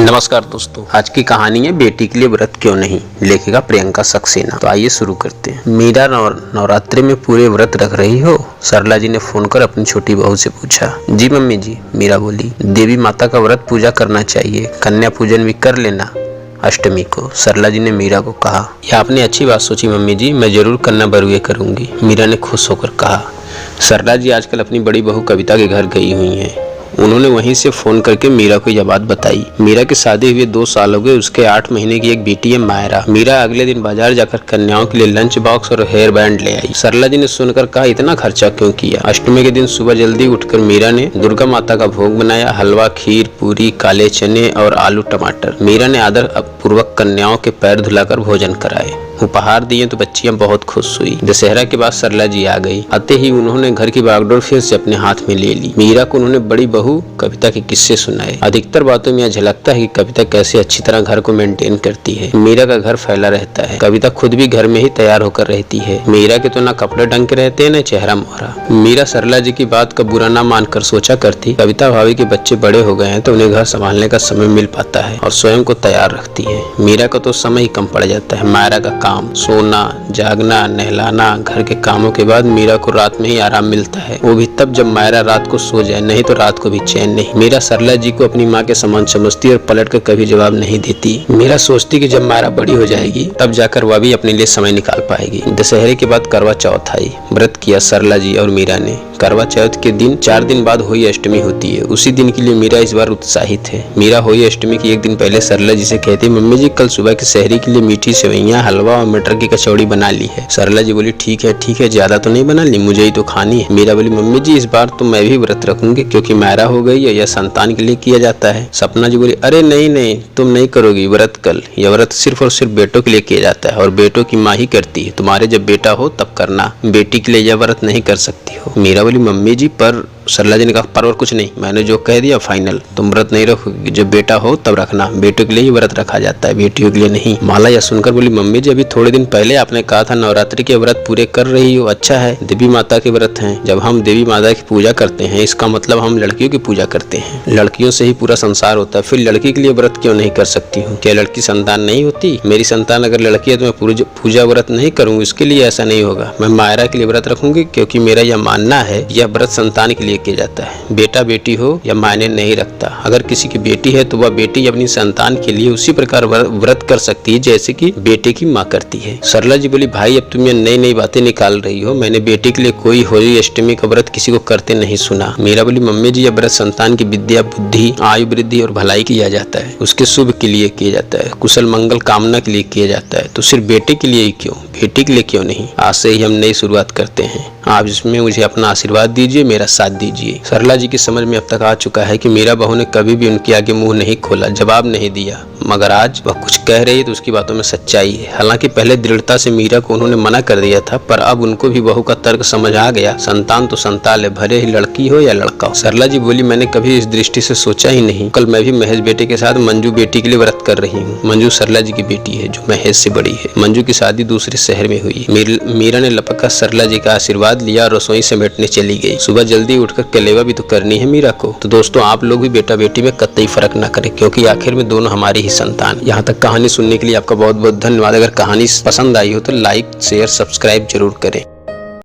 नमस्कार दोस्तों, आज की कहानी है बेटी के लिए व्रत क्यों नहीं, लेखिका प्रियंका सक्सेना। तो आइए शुरू करते हैं। मीरा नवरात्रि में पूरे व्रत रख रही हो? सरला जी ने फोन कर अपनी छोटी बहू से पूछा। जी मम्मी जी, मीरा बोली। देवी माता का व्रत पूजा करना चाहिए, कन्या पूजन भी कर लेना अष्टमी को, सरला जी ने मीरा को कहा। यह आपने अच्छी बात सोची मम्मी जी, मैं जरूर कन्या बरुए करूंगी, मीरा ने खुश होकर कहा। सरला जी आजकल अपनी बड़ी बहू कविता के घर गई हुई हैं। उन्होंने वहीं से फोन करके मीरा को यह बात बताई। मीरा की शादी हुए 2 साल हो गए, उसके 8 महीने की एक बेटी है मायरा। मीरा अगले दिन बाजार जाकर कन्याओं के लिए लंच बॉक्स और हेयर बैंड ले आई। सरला जी ने सुनकर कहा, इतना खर्चा क्यों किया? अष्टमी के दिन सुबह जल्दी उठकर मीरा ने दुर्गा माता का भोग बनाया। हलवा, खीर, पूरी, काले चने और आलू टमाटर। मीरा ने आदर पूर्वक कन्याओं के पैर धुलाकर भोजन कराए, उपहार दिए तो बच्चियां बहुत खुश हुई। दशहरा के बाद सरला जी आ गई। आते ही उन्होंने घर की बागडोर फिर से अपने हाथ में ले ली। मीरा को उन्होंने बड़ी बहू कविता के किस्से सुनाए। अधिकतर बातों में यह झलकता है कि कविता कैसे अच्छी तरह घर को मेंटेन करती है। मीरा का घर फैला रहता है, कविता खुद भी घर में ही तैयार होकर रहती है। मीरा के तो ना कपड़े ढंग के रहते हैं, न चेहरा मोहरा। मीरा सरला जी की बात का बुरा ना मानकर सोचा करती, कविता भाभी के बच्चे बड़े हो गए हैं तो उन्हें घर संभालने का समय मिल पाता है और स्वयं को तैयार रखती है। मीरा का तो समय ही कम पड़ जाता है। मायरा का काम, सोना, जागना, नहलाना, घर के कामों के बाद मीरा को रात में ही आराम मिलता है, वो भी तब जब मायरा रात को सो जाए, नहीं तो रात को भी चैन नहीं। मीरा सरला जी को अपनी माँ के समान समझती और पलट कर कभी जवाब नहीं देती। मीरा सोचती कि जब मायरा बड़ी हो जाएगी तब जाकर वह भी अपने लिए समय निकाल पाएगी। दशहरे के बाद करवा चौथ आई। व्रत किया सरला जी और मीरा ने। करवा चौथ के दिन 4 दिन बाद होली अष्टमी होती है। उसी दिन के लिए मीरा इस बार उत्साहित है। मीरा होली अष्टमी की एक दिन पहले सरला जी से कहती, मम्मी जी कल सुबह की सहरी के लिए मीठी सेवइयां, हलवा और मटर की कचौड़ी बना ली है। सरला जी बोली, ठीक है, ज्यादा तो नहीं बना ली, मुझे ही तो खानी है। मीरा बोली, मम्मी जी इस बार तो मैं भी व्रत रखूंगी क्योंकि मायरा हो गई है, यह संतान के लिए किया जाता है। सपना जी बोली, अरे नहीं, तुम नहीं करोगी व्रत कल, यह व्रत सिर्फ और सिर्फ बेटों के लिए किया जाता है और बेटों की माँ ही करती है। तुम्हारे जब बेटा हो तब करना, बेटी के लिए यह व्रत नहीं कर सकती हो। मीरा बोली, मम्मी जी पर सरला जी ने कहा, पर और कुछ नहीं, मैंने जो कह दिया फाइनल, तुम व्रत नहीं रखोगी, जब बेटा हो तब रखना, बेटों के लिए ही व्रत रखा जाता है, बेटियों के लिए नहीं। माला यह सुनकर बोली, मम्मी जी अभी थोड़े दिन पहले आपने कहा था नवरात्रि के व्रत पूरे कर रही हो, अच्छा है, देवी माता के व्रत हैं। जब हम देवी माता की पूजा करते हैं इसका मतलब हम लड़कियों की पूजा करते हैं, लड़कियों से ही पूरा संसार होता है, फिर लड़की के लिए व्रत क्यों नहीं कर सकती हूँ? क्या लड़की संतान नहीं होती? मेरी संतान अगर लड़की है तो मैं पूजा व्रत नहीं करूँगी, इसके लिए ऐसा नहीं होगा। मैं मायरा के लिए व्रत रखूंगी क्योंकि मेरा यह मानना है यह व्रत संतान के लिए किया जाता है। बेटा बेटी हो या मायने नहीं रखता, अगर किसी की बेटी है तो वह बेटी अपनी संतान के लिए उसी प्रकार व्रत कर सकती है जैसे कि बेटे की माँ करती है। सरला जी बोली, भाई अब तुम ये नई बातें निकाल रही हो, मैंने बेटी के लिए कोई होली अष्टमी का व्रत किसी को करते नहीं सुना। मीरा बोली, मम्मी जी यह व्रत संतान की विद्या, बुद्धि, आयु वृद्धि और भलाई किया जाता है, उसके शुभ के लिए किया जाता है, कुशल मंगल कामना के लिए किया जाता है, तो सिर्फ बेटे के लिए ही क्यों, बेटी के लिए क्यों नहीं? आज से ही हम नई शुरुआत करते हैं, आप इसमें मुझे अपना आशीर्वाद दीजिए, मेरा साथ दीजिए। सरला जी की समझ में अब तक आ चुका है कि मीरा बहू ने कभी भी उनके आगे मुंह नहीं खोला, जवाब नहीं दिया, मगर आज वह कुछ कह रही है तो उसकी बातों में सच्चाई है। हालांकि पहले दृढ़ता से मीरा को उन्होंने मना कर दिया था, पर अब उनको भी बहू का तर्क समझ आ गया। संतान तो संतान है, भले ही लड़की हो या लड़का हो। सरला जी बोली, मैंने कभी इस दृष्टि से सोचा ही नहीं। कल मैं भी महेश बेटे के साथ मंजू बेटी के लिए व्रत कर रही हूँ। मंजू सरला जी की बेटी है जो महेश से बड़ी है। मंजू की शादी दूसरे शहर में हुई। मीरा ने लपक कर सरला जी का आशीर्वाद लिया और रसोई से बैठने चली गई। सुबह जल्दी उठकर कलेवा भी तो करनी है मीरा को। तो दोस्तों आप लोग भी बेटा बेटी में कतई फर्क न करें क्योंकि आखिर में दोनों हमारी ही संतान। यहाँ तक कहानी सुनने के लिए आपका बहुत बहुत धन्यवाद। अगर कहानी पसंद आई हो तो लाइक, शेयर, सब्सक्राइब जरूर करें।